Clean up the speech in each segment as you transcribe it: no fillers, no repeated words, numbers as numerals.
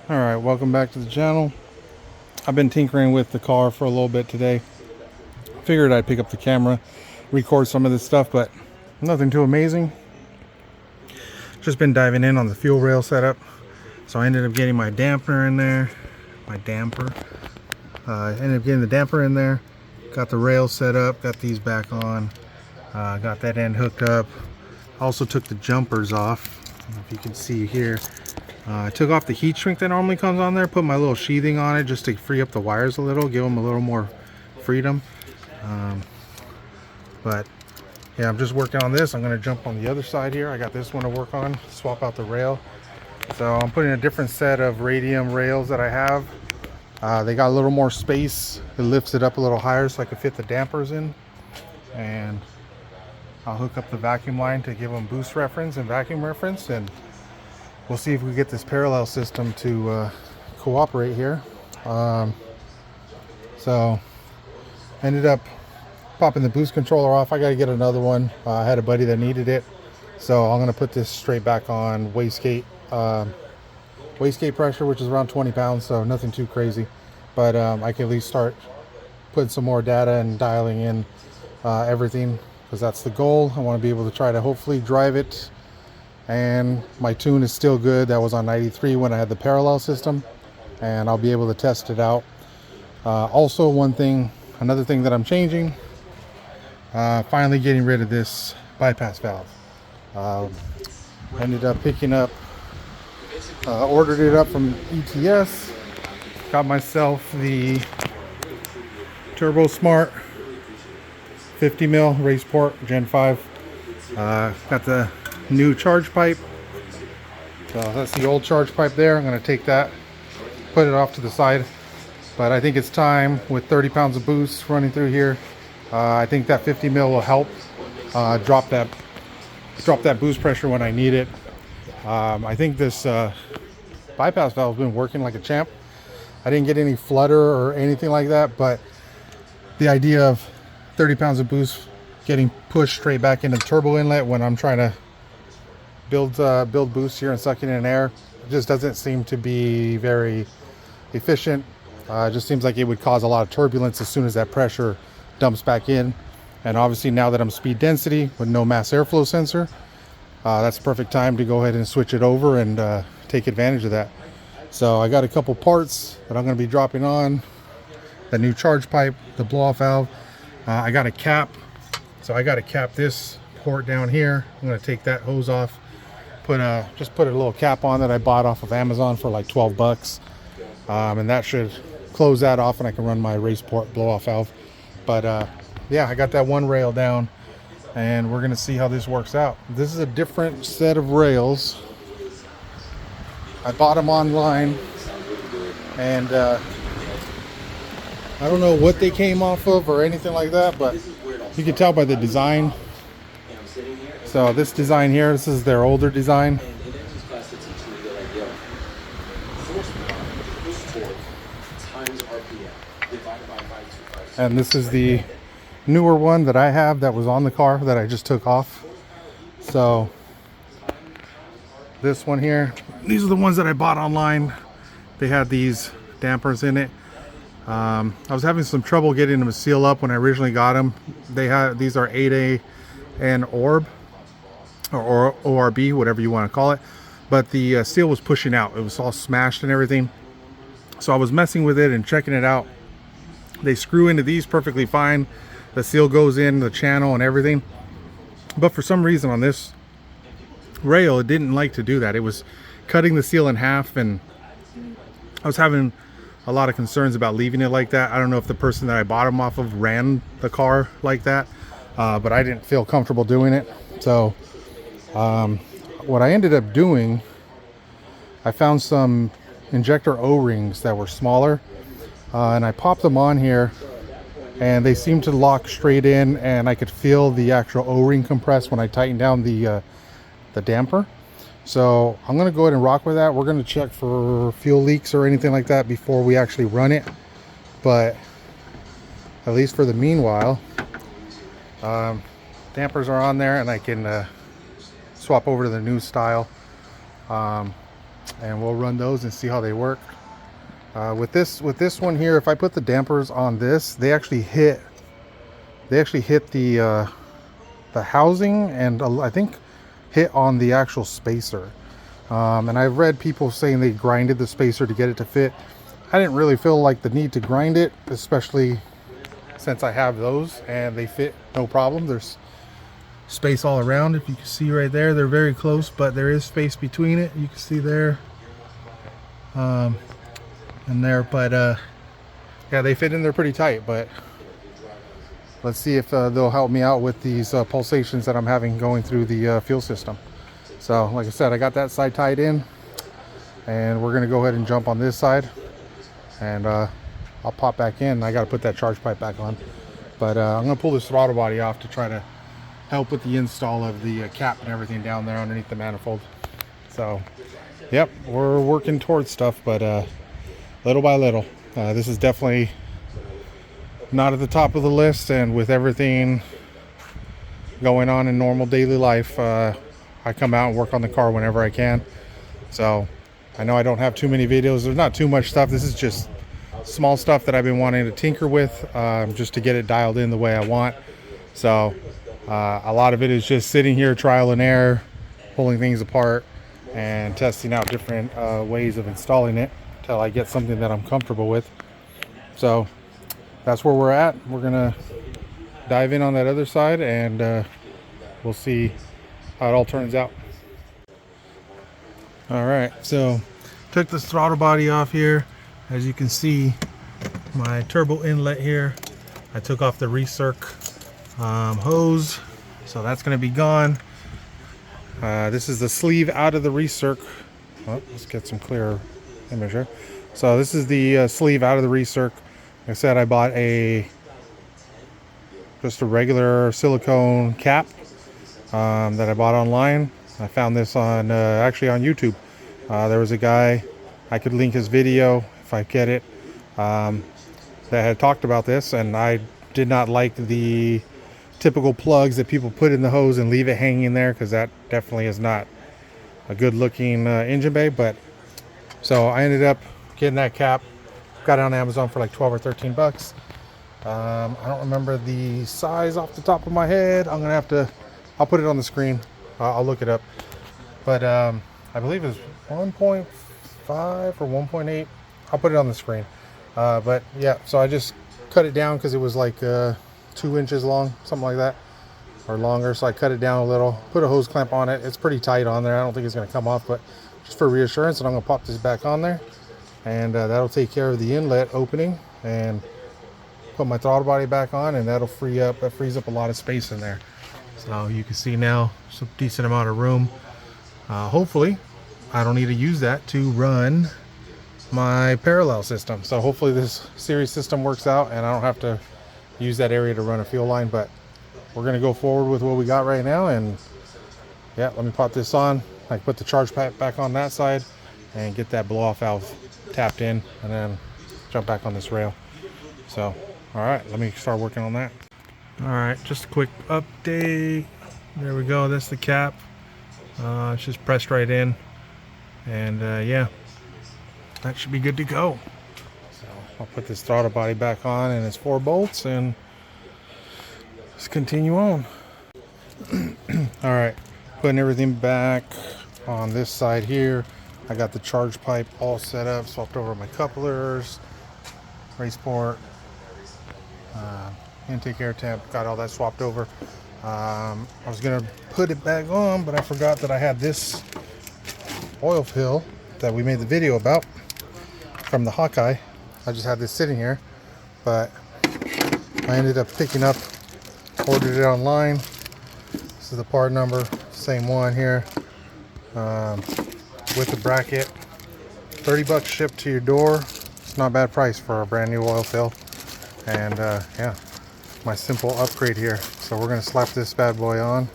Alright, welcome back to the channel. I've been tinkering with the car for a little bit today. Figured I'd pick up the camera, record some of this stuff, but nothing too amazing. Just been diving in on the fuel rail setup. So I ended up getting my dampener in there. Ended up getting the damper in there. Got the rails set up, got these back on. Got that end hooked up. Also took the jumpers off. I don't know if you can see here. I took off the heat shrink that normally comes on there, put my little sheathing on it just to free up the wires a little, give them a little more freedom. But yeah, I'm just working on this. I'm going to jump on the other side here. I got this one to work on, swap out the rail. So I'm putting a different set of radium rails that I have. They got a little more space. It lifts it up a little higher so I can fit the dampers in. And I'll hook up the vacuum line to give them boost reference and vacuum reference, and we'll see if we get this parallel system to cooperate here. So ended up popping the boost controller off. I got to get another one. I had a buddy that needed it, so I'm going to put this straight back on wastegate pressure, which is around 20 pounds, so nothing too crazy, but I can at least start putting some more data and dialing in everything, because that's the goal. I want to be able to try to hopefully drive it. And my tune is still good. That was on 93 when I had the parallel system, and I'll be able to test it out. Also, another thing that I'm changing, finally getting rid of this bypass valve. Ended up picking up, ordered it up from ETS, got myself the Turbo Smart 50 mil race port Gen 5. Got the new charge pipe. So that's the old charge pipe there. I'm going to take that, put it off to the side. But I think it's time, with 30 pounds of boost running through here, I think that 50 mil will help drop that boost pressure when I need it. I think this bypass valve has been working like a champ. I didn't get any flutter or anything like that, but the idea of 30 pounds of boost getting pushed straight back into the turbo inlet when I'm trying to build boost here and sucking in air just doesn't seem to be very efficient. It just seems like it would cause a lot of turbulence as soon as that pressure dumps back in. And obviously, now that I'm speed density with no mass airflow sensor, that's the perfect time to go ahead and switch it over and take advantage of that. So I got a couple parts that I'm going to be dropping on: the new charge pipe, the blow off valve. I got a cap, so I got to cap this port down here. I'm going to take that hose off, just put a little cap on that I bought off of Amazon for like 12 bucks, and that should close that off, and I can run my race port blow off valve. But yeah, I got that one rail down, and we're going to see how this works out. This is a different set of rails. I bought them online, and I don't know what they came off of or anything like that, but you can tell by the design. So this design here, this is their older design. And this is the newer one that I have that was on the car that I just took off. So this one here, these are the ones that I bought online. They had these dampers in it. I was having some trouble getting them to seal up when I originally got them. These are 8A and orb, or ORB, whatever you want to call it. But the seal was pushing out. It was all smashed and everything. So I was messing with it and checking it out. They screw into these perfectly fine. The seal goes in the channel and everything. But for some reason on this rail, it didn't like to do that. It was cutting the seal in half, and I was having a lot of concerns about leaving it like that. I don't know if the person that I bought them off of ran the car like that, but I didn't feel comfortable doing it. So what I ended up doing, I found some injector O-rings that were smaller, and I popped them on here, and they seemed to lock straight in, and I could feel the actual O-ring compress when I tightened down the damper. So I'm going to go ahead and rock with that. We're going to check for fuel leaks or anything like that before we actually run it, but at least for the meanwhile, dampers are on there, and I can swap over to the new style. and we'll run those and see how they work. With this one here, if I put the dampers on this, they actually hit the housing, and I think hit on the actual spacer. And I've read people saying they grinded the spacer to get it to fit. I didn't really feel like the need to grind it, especially since I have those and they fit no problem. There's space all around. If you can see right there, they're very close, but there is space between it. You can see there and there, but yeah, they fit in there pretty tight. But let's see if they'll help me out with these pulsations that I'm having going through the fuel system. So like I said, I got that side tied in, and we're gonna go ahead and jump on this side, and I'll pop back in. I got to put that charge pipe back on, but I'm gonna pull this throttle body off to try to help with the install of the cap and everything down there underneath the manifold. So yep, we're working towards stuff, but little by little. This is definitely not at the top of the list, and with everything going on in normal daily life, I come out and work on the car whenever I can. So I know I don't have too many videos. There's not too much stuff. This is just small stuff that I've been wanting to tinker with, just to get it dialed in the way I want. So a lot of it is just sitting here, trial and error, pulling things apart and testing out different ways of installing it until I get something that I'm comfortable with. So that's where we're at. We're gonna dive in on that other side, and we'll see how it all turns out. All right, so took this throttle body off here. As you can see, my turbo inlet here, I took off the recirc hose, so that's going to be gone. This is the sleeve out of the recirc. Oh, let's get some clearer image here. So this is the sleeve out of the recirc. Like I said, I bought just a regular silicone cap that I bought online. I found this on actually on YouTube. There was a guy, I could link his video if I get it, that had talked about this, and I did not like the typical plugs that people put in the hose and leave it hanging there, because that definitely is not a good looking engine bay. But so I ended up getting that cap, got it on Amazon for like 12 or 13 bucks. I don't remember the size off the top of my head. I'll put it on the screen. I'll look it up. But I believe it's 1.5 or 1.8. I'll put it on the screen. But yeah, so I just cut it down because it was like 2 inches long, something like that, or longer. So I cut it down a little, put a hose clamp on it. It's pretty tight on there. I don't think it's going to come off, but just for reassurance, and I'm going to pop this back on there, and that'll take care of the inlet opening, and put my throttle body back on, and that'll frees up a lot of space in there. So you can see now it's a decent amount of room. Hopefully I don't need to use that to run my parallel system. So hopefully this series system works out and I don't have to use that area to run a fuel line. But we're going to go forward with what we got right now. And yeah, let me pop this on. I can put the charge pipe back on that side and get that blow off valve tapped in, and then jump back on this rail. So all right, let me start working on that. All right, just a quick update. There we go. That's the cap. It's just pressed right in, and yeah, that should be good to go. So I'll put this throttle body back on and its 4 bolts, and let's continue on. All right, putting everything back on this side here. I got the charge pipe all set up, swapped over my couplers, race port, intake air temp, got all that swapped over. I was gonna put it back on, but I forgot that I had this oil fill that we made the video about from the Hawkeye. I just had this sitting here, but I ended up picking up, ordered it online. This is the part number, same one here, with the bracket. 30 bucks shipped to your door. It's not a bad price for a brand new oil fill. And yeah, my simple upgrade here. So we're going to slap this bad boy on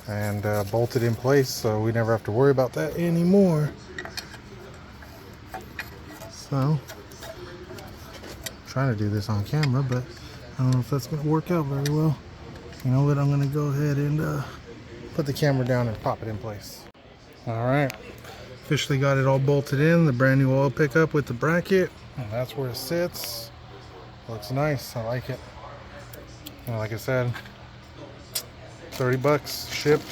and bolt it in place, so we never have to worry about that anymore. So I'm trying to do this on camera, but I don't know if that's going to work out very well. You know what, I'm going to go ahead and put the camera down and pop it in place. All right, Officially got it all bolted in, the brand new oil pickup with the bracket, and that's where it sits. Looks nice, I like it. And like I said, 30 bucks shipped.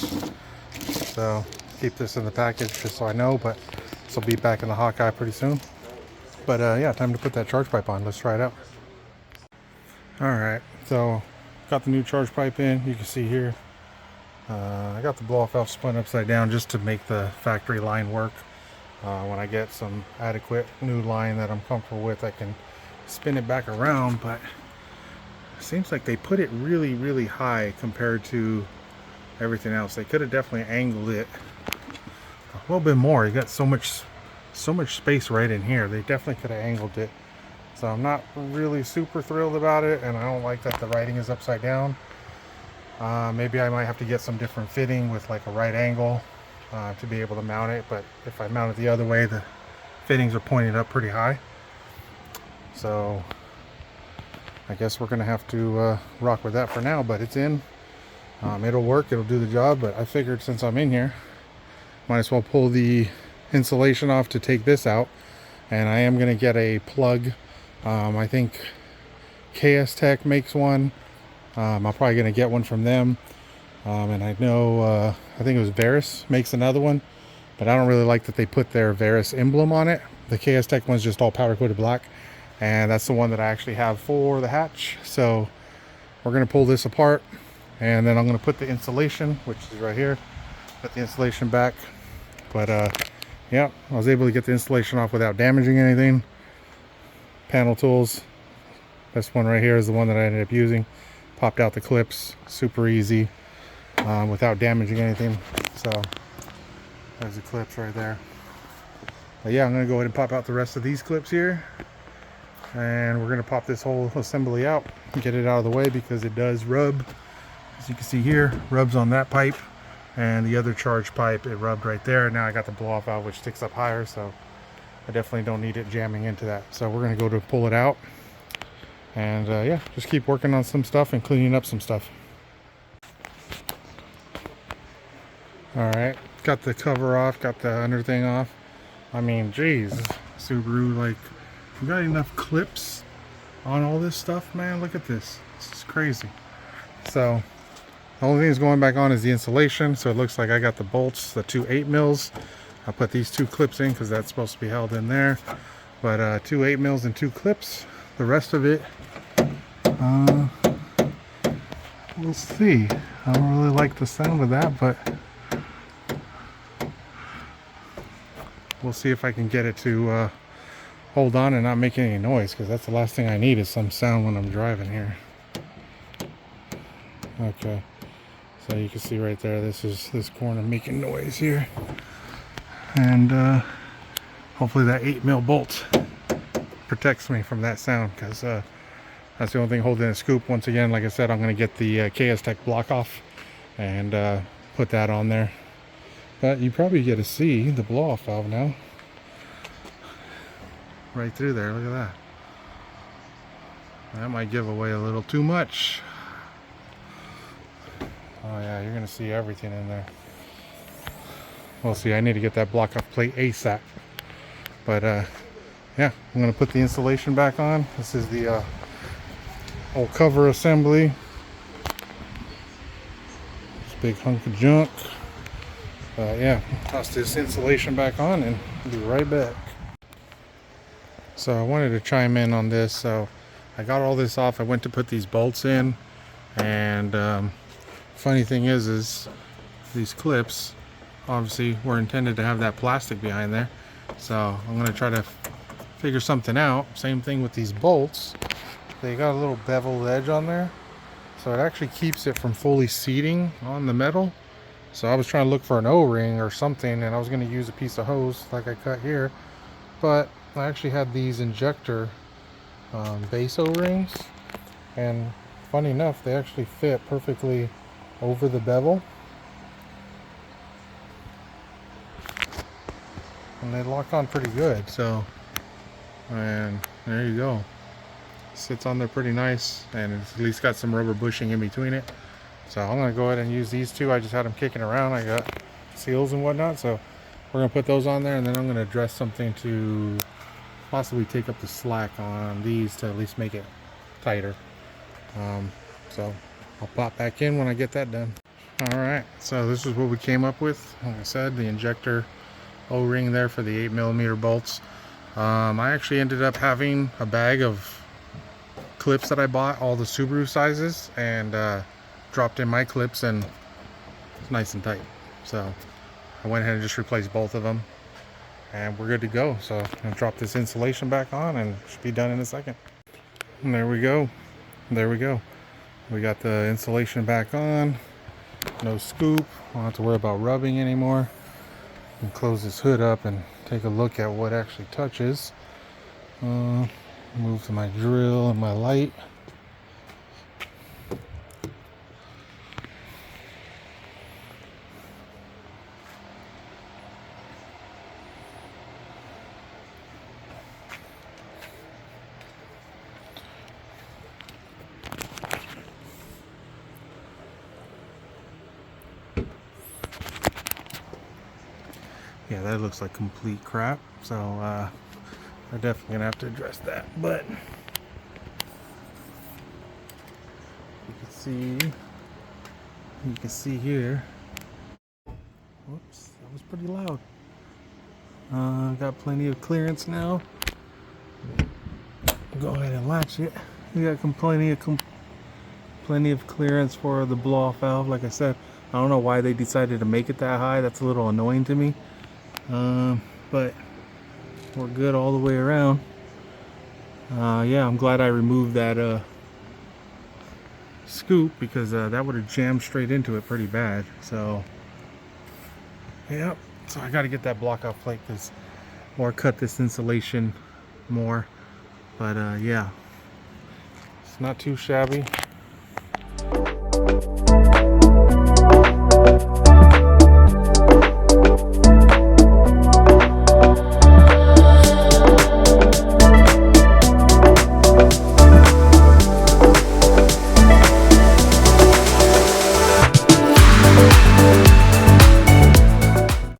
So keep this in the package just so I know, but this will be back in the Hawkeye pretty soon. But yeah, time to put that charge pipe on. Let's try it out. Alright, so got the new charge pipe in. You can see here, I got the blow-off valve spun upside down just to make the factory line work. When I get some adequate new line that I'm comfortable with, I can spin it back around, but it seems like they put it really high compared to everything else. They could have definitely angled it a little bit more. You got so much space right in here. They definitely could have angled it. So I'm not really super thrilled about it, and I don't like that the writing is upside down. Maybe I might have to get some different fitting with like a right angle to be able to mount it, but if I mount it the other way, the fittings are pointed up pretty high. So I guess we're gonna have to rock with that for now, but it's in. It'll work, it'll do the job, but I figured since I'm in here, might as well pull the insulation off to take this out. And I am gonna get a plug. I think KS Tech makes one. I'm probably gonna get one from them. And I know, I think it was Veris makes another one, but I don't really like that they put their Veris emblem on it. The KS Tech one's just all powder coated black, and that's the one that I actually have for the hatch. So we're gonna pull this apart, and then I'm gonna put the insulation, which is right here, put the insulation back. But yeah, I was able to get the insulation off without damaging anything. Panel tools, this one right here is the one that I ended up using. Popped out the clips, super easy. Without damaging anything. So there's the clips right there. But yeah, I'm gonna go ahead and pop out the rest of these clips here, and we're gonna pop this whole assembly out and get it out of the way because it does rub. As you can see here, rubs on that pipe, and the other charge pipe, it rubbed right there. Now I got the blow off valve which sticks up higher, so I definitely don't need it jamming into that. So we're gonna go to pull it out, and yeah, just keep working on some stuff and cleaning up some stuff. Alright, got the cover off, got the under thing off. I mean, geez, Subaru, like, you got enough clips on all this stuff, man. Look at this. This is crazy. So, the only thing that's going back on is the insulation. So it looks like I got the bolts, the two 8mm. I put these two clips in because that's supposed to be held in there. But two 8mm and two clips. The rest of it, we'll see. I don't really like the sound of that, but we'll see if I can get it to hold on and not make any noise, because that's the last thing I need is some sound when I'm driving here. Okay, so you can see right there, this is this corner making noise here, and hopefully that 8mm bolt protects me from that sound, because that's the only thing holding the scoop. Once again, like I said, I'm going to get the KS Tech block off and put that on there. But you probably get to see the blow-off valve now. Right through there, look at that. That might give away a little too much. Oh yeah, you're gonna see everything in there. We'll see, I need to get that block-off plate ASAP. But yeah, I'm gonna put the insulation back on. This is the whole cover assembly. This big hunk of junk. Yeah, toss this insulation back on and I'll be right back. So I wanted to chime in on this. So I got all this off. I went to put these bolts in, and funny thing is these clips obviously were intended to have that plastic behind there. So I'm going to try to figure something out. Same thing with these bolts. They got a little beveled edge on there, so it actually keeps it from fully seating on the metal. So I was trying to look for an O-ring or something, and I was going to use a piece of hose like I cut here, but I actually had these injector base O-rings, and funny enough, they actually fit perfectly over the bevel, and they lock on pretty good. So, and there you go, sits on there pretty nice, and it's at least got some rubber bushing in between it. So I'm gonna go ahead and use these two. I just had them kicking around. I got seals and whatnot, so we're gonna put those on there, and then I'm gonna address something to possibly take up the slack on these to at least make it tighter. So I'll pop back in when I get that done. All right, so this is what we came up with. Like I said, the injector O-ring there for the 8mm bolts. I actually ended up having a bag of clips that I bought, all the Subaru sizes, and dropped in my clips, and it's nice and tight. So I went ahead and just replaced both of them, and we're good to go. So I'm gonna drop this insulation back on, and it should be done in a second. And there we go. There we go. We got the insulation back on. No scoop. Don't have to worry about rubbing anymore. And close this hood up and take a look at what actually touches. Move to my drill and my light. Yeah, that looks like complete crap. So we're definitely gonna have to address that. But you can see here. Whoops, that was pretty loud. Got plenty of clearance now. Go ahead and latch it. We got plenty of clearance for the blow-off valve. Like I said, I don't know why they decided to make it that high. That's a little annoying to me. But we're good all the way around. Yeah, I'm glad I removed that scoop, because that would have jammed straight into it pretty bad. So yep, so I got to get that block off plate or cut this insulation more. But yeah, it's not too shabby.